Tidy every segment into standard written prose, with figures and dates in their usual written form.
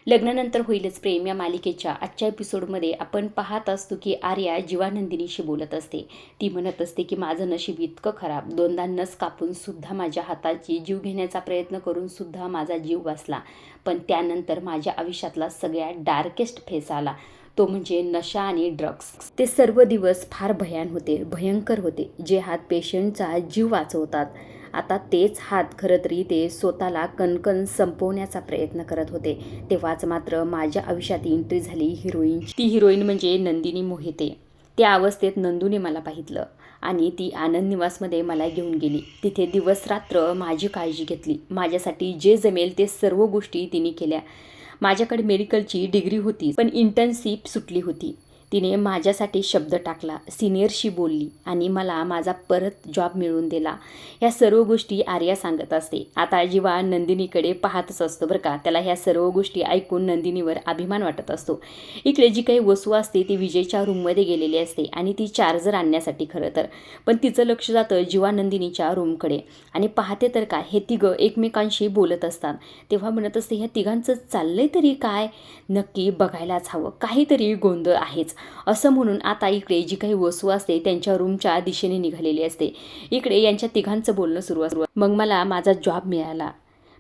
लग्नानंतर होईलच प्रेम या मालिकेच्या आजच्या एपिसोडमध्ये आपण पाहत असतो की आर्या जीवानंदिनीशी बोलत असते. ती म्हणत असते की माझं नशीब इतकं खराब, दोनदा नस कापून सुद्धा माझ्या हाताची जीव घेण्याचा प्रयत्न करून सुद्धा माझा जीव वाचला. पण त्यानंतर माझ्या आयुष्यातला सगळ्यात डार्केस्ट फेस आला, तो म्हणजे नशा आणि ड्रग्स. ते सर्व दिवस फार भयंकर होते, जे हात पेशंटचा जीव वाचवतात. आता तेच हात खरं तरी ते स्वतःला कणकण संपवण्याचा प्रयत्न करत होते. तेव्हाच मात्र माझ्या आयुष्यात एंट्री झाली हिरोईनची. ती हिरोईन म्हणजे नंदिनी मोहिते. त्या अवस्थेत नंदूने मला पाहितलं आणि ती आनंद निवासमध्ये मला घेऊन गेली. तिथे दिवस रात्र माझी काळजी घेतली. माझ्यासाठी जे जमेल ते सर्व गोष्टी तिने केल्या. माझ्याकडे मेडिकलची डिग्री होती, पण इंटर्नशिप सुटली होती. तिने माझ्यासाठी शब्द टाकला, सिनियरशी बोलली आणि मला माझा परत जॉब मिळवून दिला. ह्या सर्व गोष्टी आर्या सांगत असते. आता जेव्हा नंदिनीकडे पाहतच असतो बरं का, त्याला ह्या सर्व गोष्टी ऐकून नंदिनीवर अभिमान वाटत असतो. इकडे जी काही वसू असते ती विजयच्या रूममध्ये गेलेली असते आणि ती चार्जर आणण्यासाठी खरं तर. पण तिचं लक्ष जातं जेव्हा नंदिनीच्या रूमकडे आणि पाहते तर काय, हे तिघं एकमेकांशी बोलत असतात. तेव्हा म्हणत असते ह्या तिघांचं चाललंय तरी काय, नक्की बघायलाच हवं, काहीतरी गोंधळ आहेच असं म्हणून आता इकडे जी काही वसू असते त्यांच्या रूमच्या दिशेने निघालेली असते. इकडे यांच्या तिघांचं बोलणं सुरू असतं. मग मला माझा जॉब मिळाला,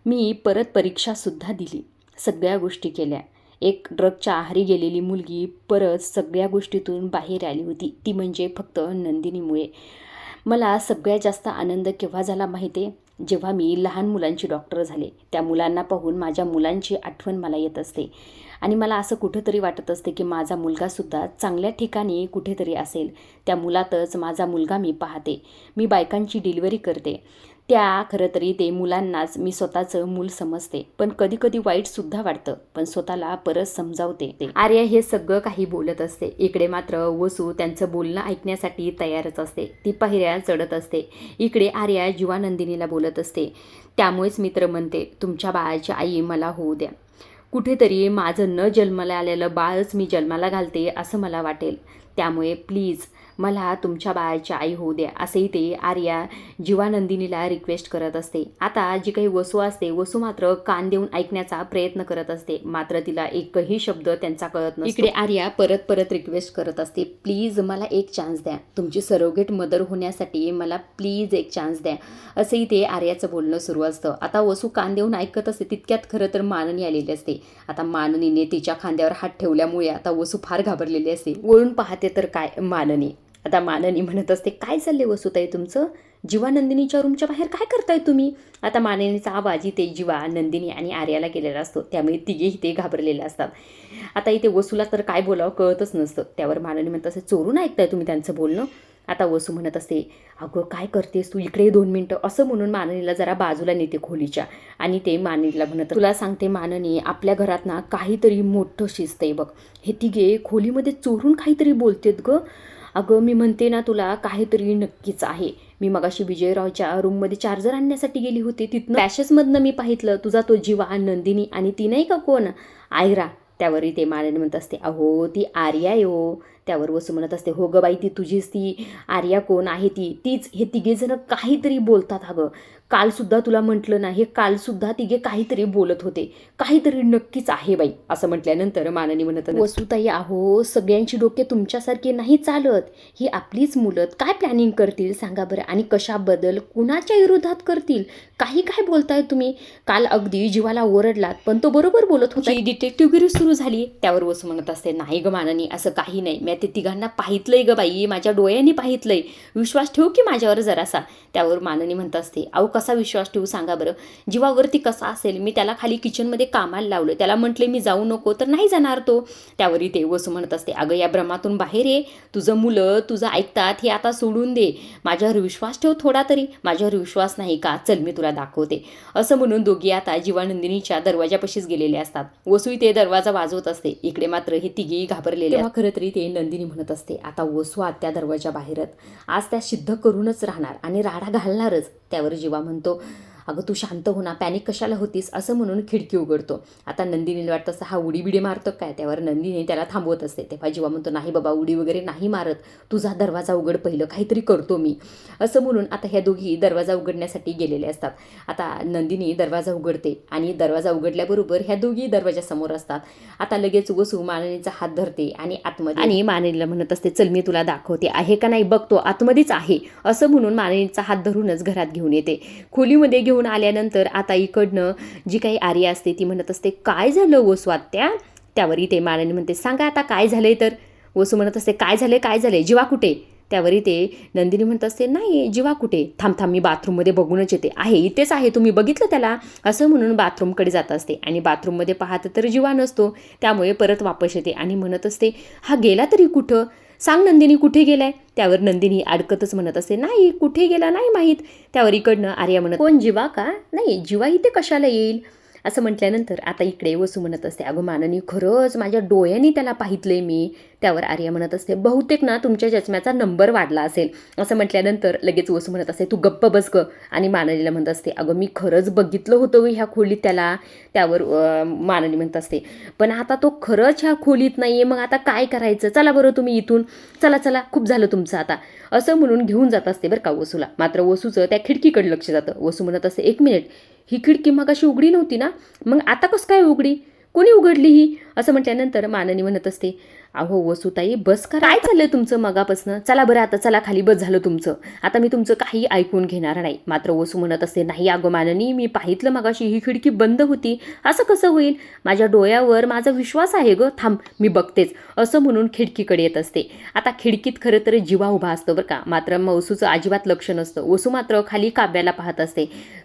मी परत परीक्षासुद्धा दिली, सगळ्या गोष्टी केल्या. एक ड्रगच्या आहारी गेलेली मुलगी परत सगळ्या गोष्टीतून बाहेर आली होती, ती म्हणजे फक्त नंदिनीमुळे. मला सगळ्यात जास्त आनंद केव्हा झाला माहिती आहे, जेव्हा मी लहान मुलांची डॉक्टर झाले. त्या मुलांना पाहून माझ्या मुलांची आठवण मला येत असते आणि मला असं कुठंतरी वाटत असते की माझा मुलगासुद्धा चांगल्या ठिकाणी कुठेतरी असेल. त्या मुलातच माझा मुलगा मी पाहते. मी बायकांची डिलिव्हरी करते, त्या खरं तरी ते मुलांनाच मी स्वतःचं मूल समजते. पण कधी कधी वाईटसुद्धा वाटतं, पण स्वतःला परत समजावते. आर्या हे सगळं काही बोलत असते. इकडे मात्र वसू त्यांचं बोलणं ऐकण्यासाठी तयारच असते. ती पायऱ्या चढत असते. इकडे आर्या जीवानंदिनीला बोलत असते, त्यामुळेच मित्र म्हणते तुमच्या बाळाची आई मला होऊ द्या. कुठेतरी माझं न जन्माला आलेलं बाळच मी जन्माला घालते असं मला वाटेल. त्यामुळे प्लीज मला तुमच्या बाळाची आई होऊ द्या, असेही ते आर्या जीवानंदिनीला रिक्वेस्ट करत असते. आता जी काही वसू असते, वसू मात्र कान देऊन ऐकण्याचा प्रयत्न करत असते, मात्र तिला एकही शब्द त्यांचा कळत नसतो. इकडे आर्या परत परत रिक्वेस्ट करत असते, प्लीज मला एक चान्स द्या, तुमची सरोगेट मदर होण्यासाठी मला प्लीज एक चान्स द्या, असंही ते आर्याचं बोलणं सुरू असतं. आता वसू कान देऊन ऐकत असते, तितक्यात खरं तर माननी आलेली असते. आता माननीने तिच्या खांद्यावर हात ठेवल्यामुळे आता वसू फार घाबरलेली असते. वळून पाहते तर काय, माननी. आता माननी म्हणत असते, काय चालले वसूताई तुमचं, जीवानंदिनीच्या रूमच्या बाहेर काय करताय तुम्ही. आता माननीचा आवाज इथे जीवा, नंदिनी आणि आर्याला गेलेला असतो, त्यामुळे तिघेही ते घाबरलेले असतात. आता इथे वसूला तर काय बोलावं कळतच नसतं. त्यावर माननी म्हणत असते, चोरून ऐकताय तुम्ही त्यांचं बोलणं. आता वसू म्हणत असते, अगं काय करतेस तू, इकडे 2 मिनटं, असं म्हणून माननीला जरा बाजूला नेते खोलीच्या आणि ते माननीला म्हणत, तुला सांगते माननी, आपल्या घरात ना काहीतरी मोठं शिस्त आहे बघ, हे तिघे खोलीमध्ये चोरून काहीतरी बोलतेत ग. अगं मी म्हणते ना तुला, काहीतरी नक्कीच आहे. मी मगाशी विजयरावच्या रूममध्ये चार्जर आणण्यासाठी गेली होते, तिथनं पॅशेसमधनं मी पाहितलं तुझा तो जीवा, नंदिनी आणि ती नाही का कोण, आयरा. त्यावरही ते माननी म्हणत असते, अहो ती आर्या आहे हो. त्यावर वसू म्हणत असते, हो ग बाई, ती तुझीच ती आर्या कोण आहे तीच. हे तिघेजण काहीतरी बोलतात अगं, कालसुद्धा तुला म्हटलं ना, हे कालसुद्धा तिघे काहीतरी बोलत होते, काहीतरी नक्कीच आहे बाई, असं म्हटल्यानंतर माननी म्हणत, वसूताई अहो सगळ्यांची डोके तुमच्यासारखे नाही चालत, ही आपलीच मुलं काय प्लॅनिंग करतील सांगा बरं, आणि कशाबद्दल कुणाच्या विरोधात करतील, काही काय बोलताय तुम्ही. काल अगदी जीवाला ओरडलात, पण तो बरोबर बोलत होता. डिटेक्टिव्हगिरी सुरू झाली. त्यावर वसू म्हणत असते, नाही ग माननी, असं काही नाही, मी ते तिघांना पाहितलंय ग बाई, माझ्या डोळ्यांनी पाहितलंय, विश्वास ठेव की माझ्यावर जरासा. त्यावर माननी म्हणत असते, अहो कसा विश्वास ठेवू सांगा बरं, जीवावरती कसा असेल, मी त्याला खाली किचनमध्ये कामाला लावलं, त्याला म्हटले मी जाऊ नको तर नाही जाणार तो. त्यावरही ते वसू म्हणत असते, अगं या भ्रमातून बाहेर ये, तुझं मुलं तुझं ऐकतात हे आता सोडून दे, माझ्यावर विश्वास ठेव थोडा तरी. माझ्यावर विश्वास नाही का, चल मी तुला दाखवते, असं म्हणून दोघी आता जीवानंदिनीच्या दरवाजापाशीच गेलेले असतात. वसू ते दरवाजा वाजवत असते. इकडे मात्र हे तिघेही घाबरलेले. तेव्हा खरं तरी ते नंदिनी म्हणत असते, आता वसू आत्या दरवाजा बाहेरच, आज त्या सिद्ध करूनच राहणार आणि राडा घालणारच. त्यावर जीवा म्हणतो, अगं तू शांत हो ना, पॅनिक कशाला होतीस असं म्हणून खिडकी उघडतो. आता नंदिनीला वाटतं असं हा उडी बिडी मारतो काय, त्यावर नंदिनी त्याला थांबवत असते. तेव्हा जीवा म्हणतो नाही बाबा उडी वगैरे नाही मारत, तुझा दरवाजा उघड पहिलं, काहीतरी करतो मी असं म्हणून आता ह्या दोघी दरवाजा उघडण्यासाठी गेलेले असतात. आता नंदिनी दरवाजा उघडते आणि दरवाजा उघडल्याबरोबर ह्या दोघी दरवाजासमोर असतात. आता लगेच वसू माननीचा हात धरते आणि आतमध्ये आणि माननीला म्हणत असते चल मी तुला दाखवते आहे का नाही बघतो, आतमध्येच आहे असं म्हणून माननीचा हात धरूनच घरात घेऊन येते. खोलीमध्ये घेऊन आल्यानंतर आता इकडनं जी काही आर्या असते ती म्हणत असते काय झालं वसू आत्या, त्यावर ते माननी म्हणते सांगा आता काय झालंय. तर वसू म्हणत असते काय झालंय जीवा कुठे, त्यावर ते नंदिनी म्हणत असते नाही जीवा कुठे, थांब मी बाथरूममध्ये बघूनच येते, आहे इथेच आहे तुम्ही बघितलं त्याला असं म्हणून बाथरूमकडे जात असते आणि बाथरूममध्ये पाहत तर जीवा नसतो. त्यामुळे परत वापस येते आणि म्हणत असते हा गेला तरी कुठं, सांग नंदिनी कुठे गेलाय. त्यावर नंदिनी अडकतच म्हणत असते नाही कुठे गेला नाही माहीत. त्यावर इकडनं आर्या म्हणत कोण जीवा का, नाही जीवा इथे कशाला येईल असं म्हटल्यानंतर आता इकडे वसू म्हणत असते अगं माननी खरंच माझ्या डोळ्यांनी त्याला पाहितलंय मी. त्यावर आर्या म्हणत असते बहुतेक ना तुमच्या चष्म्याचा नंबर वाढला असेल असं म्हटल्यानंतर लगेच वसू म्हणत असते तू गप्प बस ग, आणि माननीला म्हणत असते अगं मी खरंच बघितलं होतं ह्या खोलीत त्याला. त्यावर माननी म्हणत असते पण आता तो खरंच ह्या खोलीत नाहीये, मग आता काय करायचं, चला बरं तुम्ही इथून, चला खूप झालं तुमचं आता असं म्हणून घेऊन जात असते बरं का वसूला. मात्र वसूचं त्या खिडकीकडे लक्ष जातं. वसू म्हणत असते एक मिनिट, ही खिडकी मग अशी उघडी नव्हती ना, मग आता कसं काय उघडी, कोणी उघडली ही असं म्हटल्यानंतर माननी म्हणत असते अहो वसूताई बस करा, काय चाललंय तुमचं मगापासनं, चला बरं आता चला खाली, बस झालं तुमचं, आता मी तुमचं काही ऐकून घेणार नाही. मात्र वसू म्हणत असते नाही अगं माननी मी पाहितलं मगाशी ही खिडकी बंद होती, असं कसं होईल, माझ्या डोळ्यावर माझा विश्वास आहे ग, थांब मी बघतेच असं म्हणून खिडकीकडे येत असते. आता खिडकीत खरं तर जीवा उभा असतो बरं का, मात्र वसूचं अजिबात लक्ष नसतं. वसू मात्र खाली काव्याला पाहत असते.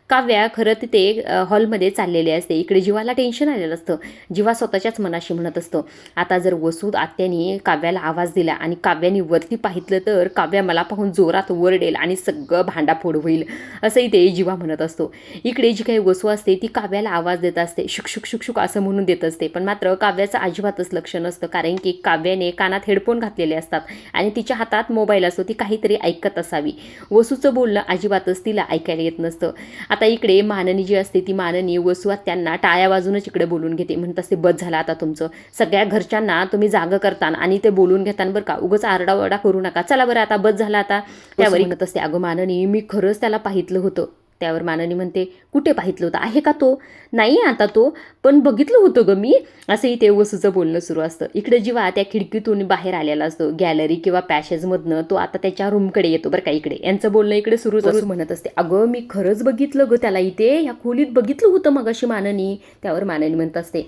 काव्या खरं तिथे हॉलमध्ये चाललेले असते. इकडे जीवाला टेन्शन आलेलं असतं. जीवा स्वतःच्याच मनाशी म्हणत असतो आता जर वसू आत्याने काव्याला आवाज दिला आणि काव्याने वरती पाहितलं तर काव्या मला पाहून जोरात वरडेल आणि सगळं भांडाफोड होईल असंही ते जीवा म्हणत असतो. इकडे जी काही वसू असते ती काव्याला आवाज देत असते, शुक शुक शुक शुक असं म्हणून देत असते. पण मात्र काव्याचं अजिबातच लक्ष नसतं, कारण की काव्याने कानात हेडफोन घातलेले असतात आणि तिच्या हातात मोबाईल असतो, ती काहीतरी ऐकत असावी. वसूचं बोलणं अजिबातच तिला ऐकायला येत नसतं. आता इकडे माननी जी असते ती माननी वसू त्यांना टाळ्या वाजूनच इकडे बोलून घेते. म्हणत असते बस झाला आता तुमचं, सगळ्या घरच्यांना तुम्ही जागं करताना आणि ते बोलून घेताना बरं का, उगाच आरडाओरडा करू नका, चला बरं आता बस झाला आता. त्यावर म्हणत असते अगं माननी मी खरंच त्याला पाहितलं होतं. त्यावर माननी म्हणते कुठे पाहितलं होतं, आहे का तो, नाही आता तो, पण बघितलं होतं ग मी असंही ते वसूचं बोलणं सुरू असतं. इकडे जेव्हा त्या खिडकीतून बाहेर आलेला असतो गॅलरी किंवा पॅसेजमधनं, तो आता त्याच्या रूमकडे येतो बरं का. इकडे यांचं बोलणं इकडे सुरूच असं म्हणत असते अगं मी खरंच बघितलं ग त्याला, इथे ह्या खोलीत बघितलं होतं मगाशी माननी. त्यावर माननी म्हणत असते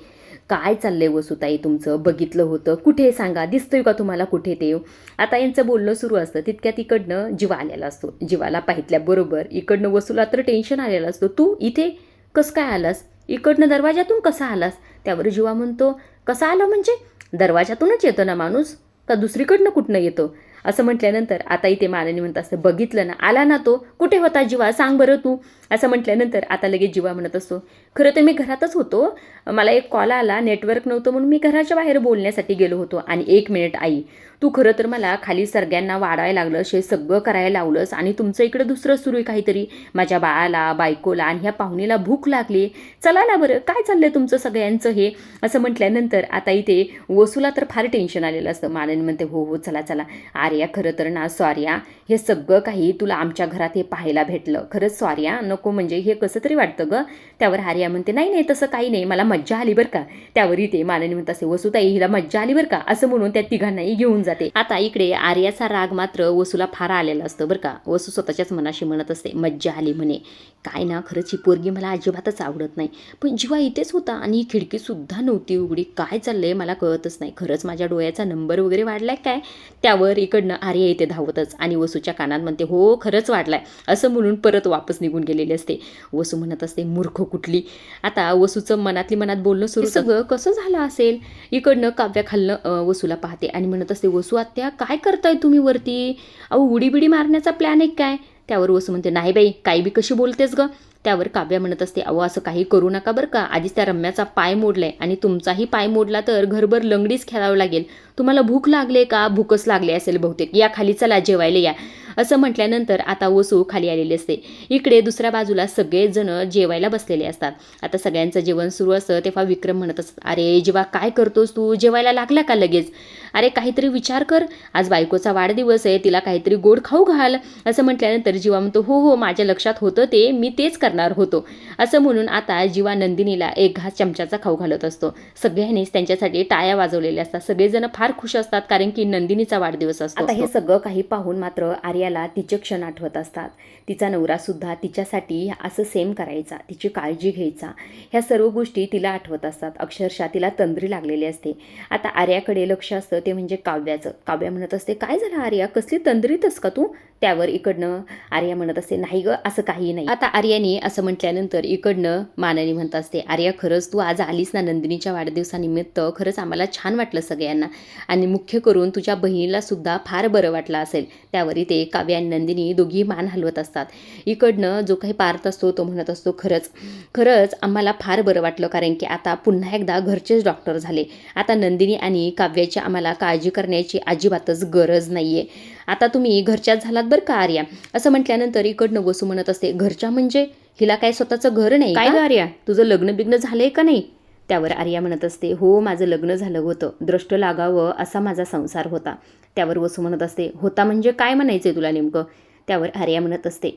काय चाललंय वसूताई तुमचं, बघितलं होतं कुठे सांगा, दिसतोय का तुम्हाला कुठे ते. आता यांचं बोलणं सुरू असतं. तितक्यात इकडनं जीवा आलेला असतो. जीवाला पाहितल्याबरोबर इकडनं वसूला तर टेन्शन आलेलं असतं, तू इथे कसं काय आलास, इकडनं दरवाजातून कसा आलास. त्यावर जीवा म्हणतो कसा आला म्हणजे, दरवाजातूनच येतो ना माणूस, का दुसरीकडनं कुठनं येतो असं म्हटल्यानंतर आता इथे माननी म्हणत असतं बघितलं ना, आला ना तो, कुठे होता जीवा सांग बरं तू असं म्हटल्यानंतर आता लगेच जीवा म्हणत असतो खरं तर मी घरातच होतो, मला एक कॉल आला, नेटवर्क नव्हतं म्हणून मी घराच्या बाहेर बोलण्यासाठी गेलो होतो, आणि 1 मिनिट आई, तू खरं तर मला खाली सगळ्यांना वाढायला लागलंस, हे सगळं करायला लावलंस, आणि तुमचं इकडं दुसरं सुरू आहे काहीतरी, माझ्या बाळाला बायकोला आणि ह्या पाहुणीला भूक लागली, चला ना बरं काय चाललंय तुमचं सगळ्यांचं हे असं म्हटल्यानंतर आता इथे वसूला तर फार टेन्शन आलेलं असतं. माननी म्हणते हो चला चला आर्या, खरं तर ना सॉर्या, हे सगळं काही तुला आमच्या घरात हे पाहायला भेटलं, खरंच सॉर्या, नको म्हणजे हे कसं तरी वाटतं ग. त्यावर आर्या म्हणते नाही तसं काही नाही, मला मज्जा आली बरं का. त्यावर इथे माननी म्हणत असे वसूताई हिला मज्जा आली बरं का असं म्हणून त्या तिघांनाही घेऊन जाते. आता इकडे आर्याचा राग मात्र वसूला फार आलेला असतं बरं का. वसू स्वतःच्याच मनाशी म्हणत असते मज्जा आली म्हणे, काय ना खरंच ही पोरगी मला अजिबातच आवडत नाही, पण जीवा इथेच होता आणि ही खिडकी सुद्धा नव्हती उघडी, काय चाललंय मला कळतच नाही, खरंच माझ्या डोळ्याचा नंबर वगैरे वाढलाय काय. त्यावर इकडनं आर्या येते धावतच आणि वसूच्या कानात म्हणते हो खरंच वाढलाय असं म्हणून परत वापस निघून गेलेले असते. वसू म्हणत असते मूर्ख कुठली. आता वसूचं मनातली मनात बोलणं सुरू, सगळं कसं झालं असेल. इकडनं काव्या खालनं वसूला पाहते आणि म्हणत असते वसू आत्या काय करताय तुम्ही वरती, अहो उडी बिडी मारण्याचा प्लॅन आहे काय. त्यावर वसू म्हणते नाही बाई काही बी कशी बोलतेस ग. त्यावर काव्या म्हणत असते अहो असं काही करू नका बरं का, आधीच त्या रम्याचा पाय मोडलाय आणि तुमचाही पाय मोडला तर घरभर लंगडीच खेळावं लागेल, तुम्हाला भूक लागले का, भूकच लागली असेल बहुतेक, या खाली चला जेवायला या असं म्हटल्यानंतर आता वसू खाली आलेली असते. इकडे दुसऱ्या बाजूला सगळेजण जेवायला बसलेले असतात. आता सगळ्यांचं जेवण सुरू असतं तेव्हा विक्रम म्हणत असतात, अरे जीवा काय करतोस तू, जेवायला लागला का लगेच? अरे काहीतरी विचार कर, आज बायकोचा वाढदिवस आहे, तिला काहीतरी गोड खाऊ घाल. असं म्हटल्यानंतर जीवा म्हणतो, हो हो माझ्या लक्षात होतं ते, मी तेच करणार होतो. असं म्हणून आता जीवा नंदिनीला एक घास चमच्याचा खाऊ घालत असतो. सगळ्यांनीच त्यांच्यासाठी टाळ्या वाजवलेल्या असतात. सगळेजण फार खुश असतात कारण की नंदिनीचा वाढदिवस असतो. आता हे सगळं काही पाहून मात्र आर्याला तिचे क्षण आठवत असतात. तिचा नवरासुद्धा तिच्यासाठी असं सेम करायचा, तिची काळजी घ्यायचा, ह्या सर्व गोष्टी तिला आठवत असतात. अक्षरशः तिला तंद्री लागलेली असते. आता आर्याकडे लक्ष असतं ते म्हणजे काव्याचं. काव्या म्हणत असते, काय झालं आर्या, कसली तंद्रीतस का तू? त्यावर इकडनं आर्या म्हणत असते, नाही ग असं काही नाही. आता आर्याने असं म्हटल्यानंतर इकडनं माननी म्हणत असते, आर्या खरंच तू आज आलीस ना नंदिनीच्या वाढदिवसानिमित्त, खरंच आम्हाला छान वाटलं सगळ्यांना, आणि मुख्य करून तुझ्या बहिणीला सुद्धा फार बरं वाटलं असेल. त्यावर इथे काव्या आणि नंदिनी दोघी मान हलवत असतात. इकडनं जो काही पार्थ असतो तो म्हणत असतो, खरंच खरंच आम्हाला फार बरं वाटलं, कारण की आता पुन्हा एकदा घरचेच डॉक्टर झाले. आता नंदिनी आणि काव्याची आम्हाला काळजी करण्याची अजिबातच गरज नाही आहे. आता तुम्ही घरच्याच झालात बरं का आर्या. असं म्हटल्यानंतर इकडनं वसू म्हणत असते, घरच्या म्हणजे हिला काय स्वतःचं घर नाही काय ग आर्या? तुझं लग्न बिग्न झालंय का नाही? त्यावर आर्या म्हणत असते, हो माझं लग्न झालं होतं, द्रष्ट लागावं असा माझा संसार होता. त्यावर वसू म्हणत असते, होता म्हणजे काय म्हणायचंय तुला नेमकं? त्यावर आर्या म्हणत असते,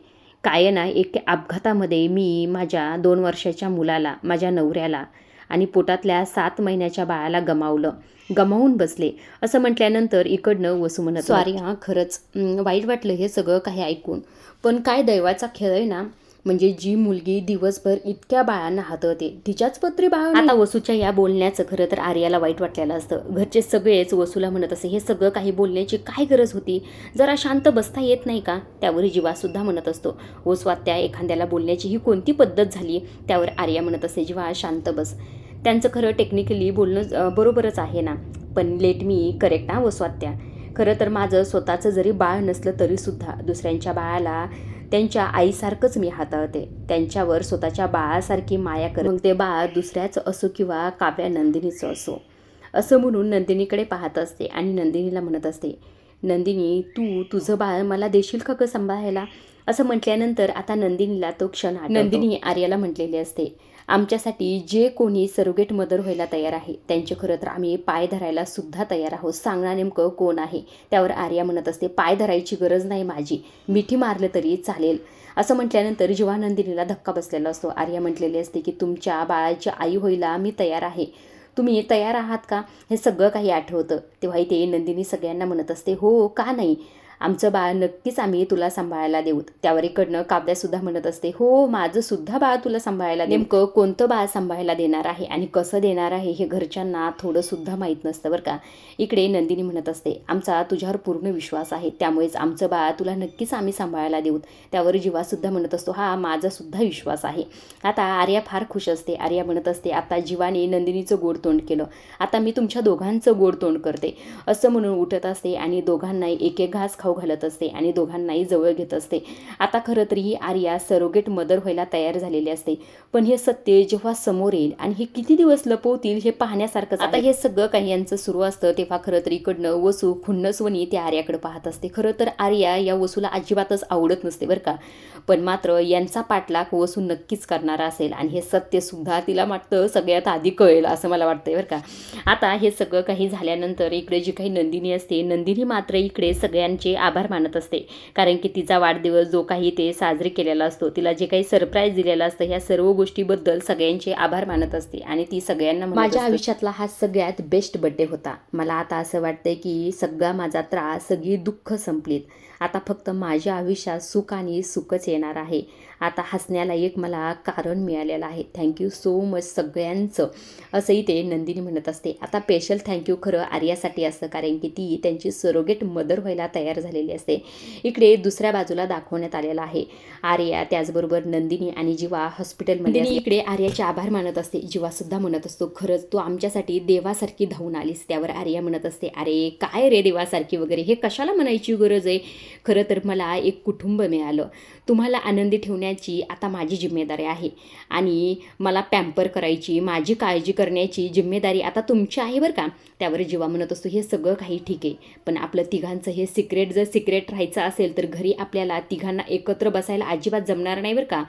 काय ना एक अपघातामध्ये मी माझ्या 2 वर्षाच्या मुलाला, माझ्या नवऱ्याला आणि पोटातल्या 7 महिन्याच्या बाळाला गमावून बसले. असं म्हटल्यानंतर इकडनं वसू म्हणत, सॉरी हां खरंच वाईट वाटलं हे सगळं काही ऐकून, पण काय दैवाचा खेळ आहे ना, म्हणजे जी मुलगी दिवसभर इतक्या बाळांना हातवते तिच्याच पत्री बाळ. आता वसूच्या या बोलण्याचं खरं तर आर्याला वाईट वाटलेलं असतं. घरचे सगळेच वसूला म्हणत असे, हे सगळं काही बोलण्याची काय गरज होती, जरा शांत बसता येत नाही का? त्यावर जीवासुद्धा म्हणत असतो, वसवात्या एखाद्याला बोलण्याची ही कोणती पद्धत झाली? त्यावर आर्या म्हणत असे, जीवा शांत बस. त्यांचं खरं टेक्निकली बोलणं बरोबरच आहे ना, पण लेट मी करेक्ट हा वसवात्या. खरं तर माझं स्वतःचं जरी बाळ नसलं तरीसुद्धा दुसऱ्यांच्या बाळाला त्यांच्या आईसारखंच मी हाताळते, त्यांच्यावर स्वतःच्या बाळासारखी माया कर, मग ते बाळ दुसऱ्याचं असो किंवा काव्या नंदिनीचं असो. असं म्हणून नंदिनीकडे पाहत असते आणि नंदिनीला म्हणत असते, नंदिनी तू तुझं बाळ मला देशील का ग सांभाळायला? असं म्हटल्यानंतर आता नंदिनीला तो क्षण आठवतो. नंदिनी आर्याला म्हटलेली असते, आमच्यासाठी जे कोणी सरोगेट मदर व्हायला तयार आहे त्यांचे खरं तर आम्ही पाय धरायला सुद्धा तयार आहोत, सांगणार नेमकं कोण आहे? त्यावर आर्या म्हणत असते, पाय धरायची गरज नाही माझी, मिठी मारलं तरी चालेल. असं म्हटल्यानंतर जेव्हा नंदिनीला धक्का बसलेला असतो, आर्या म्हटलेली असते की तुमच्या बाळाची आई व्हायला मी तयार आहे, तुम्ही तयार आहात का? हे सगळं काही आठवतं. तेव्हा इथे नंदिनी सगळ्यांना म्हणत असते, हो का नाही, आमचं बाळ नक्कीच आम्ही तुला सांभाळायला देऊ. त्यावर इकडनं काव्यासुद्धा म्हणत असते, हो माझं सुद्धा बाळ तुला सांभाळायला. नेमकं कोणतं बाळ सांभाळायला देणार आहे आणि कसं देणार आहे हे घरच्यांना थोडंसुद्धा माहीत नसतं बरं का. इकडे नंदिनी म्हणत असते, आमचा तुझ्यावर पूर्ण विश्वास आहे, त्यामुळेच आमचं बाळ तुला नक्कीच आम्ही सांभाळायला देऊ. त्यावर जीवासुद्धा म्हणत असतो, हा माझासुद्धा विश्वास आहे. आता आर्या फार खुश असते. आर्या म्हणत असते, आता जीवाने नंदिनीचं गोडतोंड केलं, आता मी तुमच्या दोघांचं गोडतोंड करते. असं म्हणून उठत असते आणि दोघांनाही एक एक घास खाऊ घालत असते आणि दोघांनाही जवळ घेत असते. आता खरं तर ही आर्या सरोगेट मदर व्हायला तयार झालेली असते, पण हे सत्य जेव्हा समोर येईल आणि हे किती दिवस लपवतील हे पाहण्यासारखंच. आता हे सगळं काही यांचं सुरू असतं तेव्हा खरं तर इकडनं वसू खुन्नसवणी त्या आर्याकडे पाहत असते. खरं तर आर्या या वसूला अजिबातच आवडत नसते बरं का, पण मात्र यांचा पाठलाग वसू नक्कीच करणारा असेल आणि हे सत्यसुद्धा तिला वाटतं सगळ्यात आधी कळेल असं मला वाटतंय बरं का. आता हे सगळं काही झाल्यानंतर इकडे जी काही नंदिनी असते, नंदिनी मात्र इकडे सगळ्यांचे आभार मानत असते, कारण की तिचा वाढदिवस जो काही ते साजरे केलेला असतो, तिला जे काही सरप्राईज दिलेलं असतं, ह्या सर्व गोष्टीबद्दल सगळ्यांचे आभार मानत असते आणि ती सगळ्यांना माझ्या आयुष्यातला हा सगळ्यात बेस्ट बर्थडे होता. मला आता असं वाटतंय की सगळा माझा त्रास, सगळी दुःख संपलीत, आता फक्त माझ्या आयुष्यात सुख आणि सुखच येणार आहे. आता हसण्याला एक मला कारण मिळालेलं आहे. थँक्यू सो मच सगळ्यांचं, असंही ते नंदिनी म्हणत असते. आता स्पेशल थँक्यू खरं आर्यासाठी असतं, कारण की ती त्यांची सरोगेट मदर व्हायला तयार झालेली असते. इकडे दुसऱ्या बाजूला दाखवण्यात आलेला आहे आर्या, त्याचबरोबर नंदिनी आणि जीवा हॉस्पिटलमध्ये. इकडे आर्याचे आभार मानत असते. जीवासुद्धा म्हणत असतो, खरंच तू आमच्यासाठी देवासारखी धावून आलीस. त्यावर आर्या म्हणत असते, अरे काय रे देवासारखी वगैरे, हे कशाला म्हणायची गरज आहे, खरं तर मला एक कुटुंब मिळालं. तुम्हाला आनंदी ठेवण्याची आता माझी जिम्मेदारी आहे आणि मला पॅम्पर करायची, माझी काळजी करण्याची जिम्मेदारी आता तुमची आहे बरं का. त्यावर जीवा म्हणत असतो, हे सगळं काही ठीक आहे, पण आपलं तिघांचं हे सिक्रेट जर सिक्रेट राहायचं असेल तर घरी आपल्याला तिघांना एकत्र बसायला अजिबात जमणार नाही बरं का.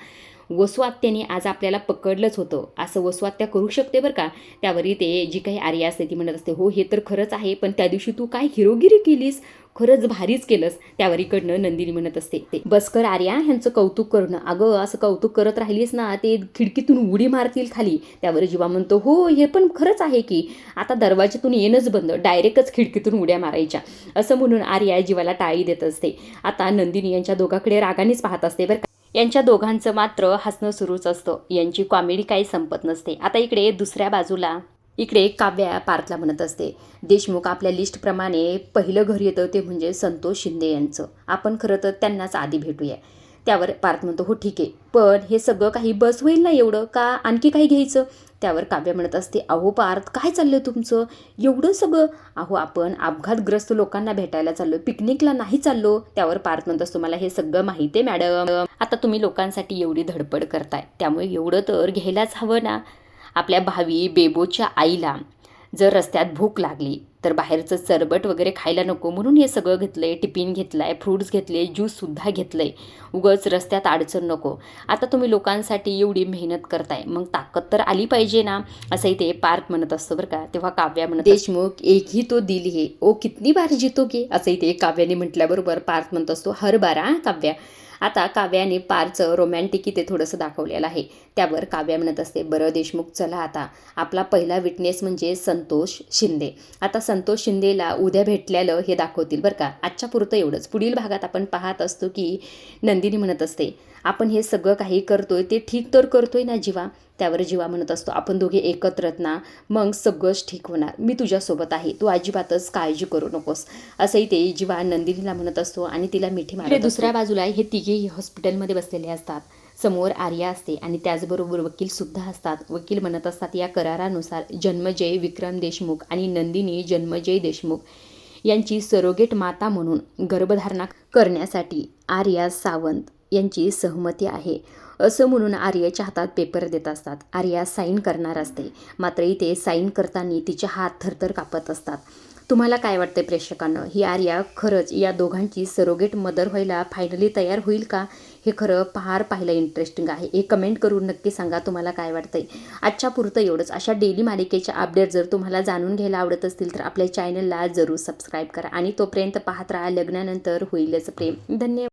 वसुआत्याने आज आपल्याला पकडलंच होतं, असं वसुआत्या करू शकते बरं का. त्यावरही ते जी काही आर्या असते ती म्हणत असते, हो हे तर खरंच आहे, पण त्या दिवशी तू काय हिरोगिरी केलीस, खरंच भारीच केलंस. त्यावर इकडनं नंदिनी म्हणत असते, ते बसकर आर्या ह्यांचं कौतुक करणं, अगं असं कौतुक करत राहिलीस ना ते खिडकीतून उडी मारतील खाली. त्यावर जीवा म्हणतो, हो हे पण खरंच आहे की, आता दरवाजातून येणंच बंद, डायरेक्टच खिडकीतून उड्या मारायच्या. असं म्हणून आर्या जीवाला टाळी देत असते. आता नंदिनी यांच्या दोघांकडे रागानेच पाहत असते बरं का. यांच्या दोघांचं मात्र हसणं सुरूच असतं, यांची कॉमेडी काही संपत नसते. आता इकडे दुसऱ्या बाजूला काव्या पार्थला म्हणत असते, देशमुख आपल्या लिस्टप्रमाणे पहिलं घर येतं ते म्हणजे संतोष शिंदे यांचं, आपण खरं तर त्यांनाच आधी भेटूया. त्यावर पार्थ म्हणतो, हो ठीक आहे, पण हे सगळं काही बस होईल ना एवढं, का आणखी काही घ्यायचं. त्यावर काव्या म्हणत असते, अहो पार्थ काय चाललं तुमचं एवढं सगळं, अहो आपण अपघातग्रस्त लोकांना भेटायला चाललो, पिकनिकला नाही चाललो. त्यावर पार्थ म्हणत असतो, मला हे सगळं माहिती आहे मॅडम, आता तुम्ही लोकांसाठी एवढी धडपड करताय त्यामुळे एवढं तर घ्यायलाच हवं ना. आपल्या भावी बेबोच्या आईला जर रस्त्यात भूक लागली तर बाहेरचं सरबट वगैरे खायला नको म्हणून हे सगळं घेतलं आहे, टिफिन घेतला आहे, फ्रूट्स घेतले, ज्यूससुद्धा घेतलं आहे, उगाच रस्त्यात अडचण नको. आता तुम्ही लोकांसाठी एवढी मेहनत करताय, मग ताकद तर आली पाहिजे ना, असंही ते पार्थ म्हणत असतं बरं का. तेव्हा काव्या म्हणत, देशमुख एक ही तो दिल है ओ कितनी बार जीतोगे, असंही ते काव्याने म्हटल्याबरोबर पार्थ म्हणत असतो, हर बार हा काव्या. आता काव्याने पारचं रोमॅन्टिक ते थोडंसं दाखवलेलं आहे. त्यावर काव्या म्हणत असते, बरं देशमुख चला आता आपला पहिला विटनेस म्हणजे संतोष शिंदे. आता संतोष शिंदेला उद्या भेटलेलं हे दाखवतील बरं का. आजच्या पुरतं एवढंच. पुढील भागात आपण पाहत असतो की नंदिनी म्हणत असते, आपण हे सगळं काही करतोय ते ठीक तर करतोय ना जीवा. त्यावर जीवा म्हणत असतो, आपण दोघे एकत्रत ना मग सगळंच ठीक होणार, मी तुझ्यासोबत आहे, तू अजिबातच काळजी करू नकोस, असंही ते जीवा नंदिनीला म्हणत असतो आणि तिला मिठी मारत. दुसऱ्या बाजूला हे तिघेही हॉस्पिटलमध्ये बसलेले असतात. समोर आर्या असते आणि त्याचबरोबर वकीलसुद्धा असतात. वकील म्हणत असतात, या करारानुसार जन्मजय विक्रम देशमुख आणि नंदिनी जन्मजय देशमुख यांची सरोगेट माता म्हणून गर्भधारणा करण्यासाठी आर्या सावंत यांची सहमती आहे, असं म्हणून आर्याच्या हातात पेपर देत असतात. आर्या साईन करणार असते, मात्र इथे साईन करताना तिचे हात थरथर कापत असतात. तुम्हाला काय वाटतं प्रेक्षकांना, ही आर्या खरंच या दोघांची सरोगेट मदर व्हायला फायनली तयार होईल का? हे खरं पाहायला इंटरेस्टिंग आहे. हे कमेंट करून नक्की सांगा तुम्हाला काय वाटतंय. आजच्या पुरतं एवढंच. अशा डेली मालिकेच्या अपडेट जर तुम्हाला जाणून घ्यायला आवडत असतील तर आपल्या चॅनलला जरूर सबस्क्राईब करा आणि तोपर्यंत पाहत राहा लग्नानंतर होईलच प्रेम. धन्यवाद.